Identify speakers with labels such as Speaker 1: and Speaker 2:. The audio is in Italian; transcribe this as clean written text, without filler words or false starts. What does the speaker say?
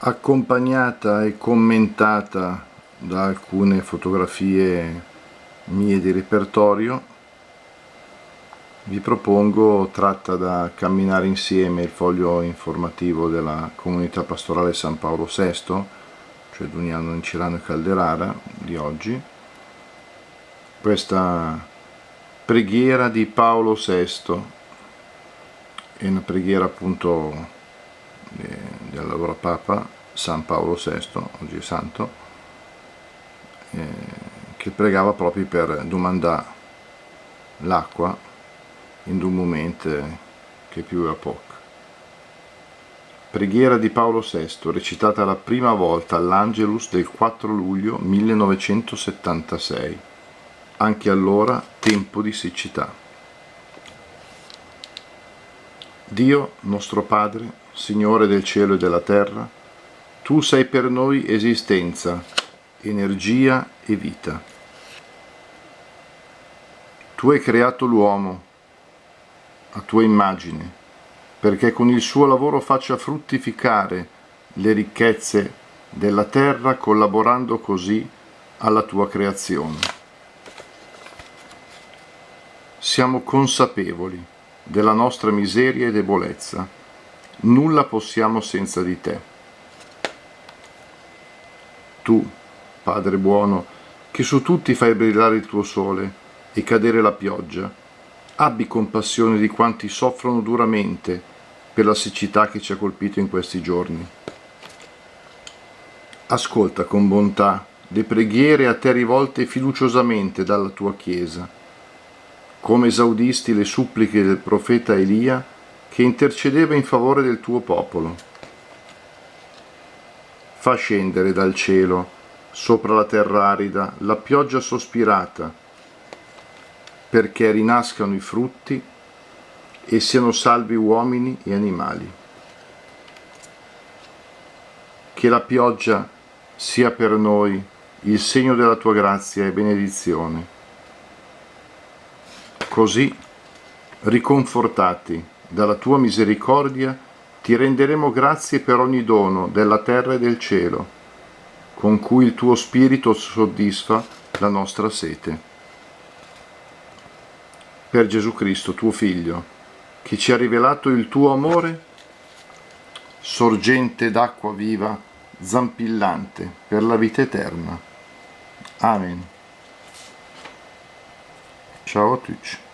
Speaker 1: accompagnata e commentata da alcune fotografie mie di repertorio. Vi propongo, tratta da Camminare insieme, il foglio informativo della Comunità Pastorale San Paolo VI, cioè Duniano, Incirano e Calderara di oggi, questa preghiera di Paolo VI, è una preghiera appunto dell'allora Papa San Paolo VI, oggi è santo, che pregava proprio per domandare l'acqua in un momento che pioveva poco. Preghiera di Paolo VI, recitata la prima volta all'Angelus del 4 luglio 1976, anche allora tempo di siccità. Dio nostro Padre, Signore del cielo e della terra, Tu sei per noi esistenza, energia e vita. Tu hai creato l'uomo a Tua immagine, perché con il suo lavoro faccia fruttificare le ricchezze della terra, collaborando così alla Tua creazione. Siamo consapevoli della nostra miseria e debolezza. Nulla possiamo senza di Te. Tu, Padre buono, che su tutti fai brillare il Tuo sole e cadere la pioggia, abbi compassione di quanti soffrono duramente per la siccità che ci ha colpito in questi giorni. Ascolta con bontà le preghiere a Te rivolte fiduciosamente dalla Tua Chiesa, come esaudisti le suppliche del profeta Elia che intercedeva in favore del Tuo popolo. Fa scendere dal cielo, sopra la terra arida, la pioggia sospirata, perché rinascano i frutti e siano salvi uomini e animali. Che la pioggia sia per noi il segno della Tua grazia e benedizione. Così, riconfortati dalla Tua misericordia, Ti renderemo grazie per ogni dono della terra e del cielo, con cui il Tuo Spirito soddisfa la nostra sete. Per Gesù Cristo, Tuo Figlio, che ci ha rivelato il Tuo amore, sorgente d'acqua viva, zampillante per la vita eterna. Amen. Ciao a tutti.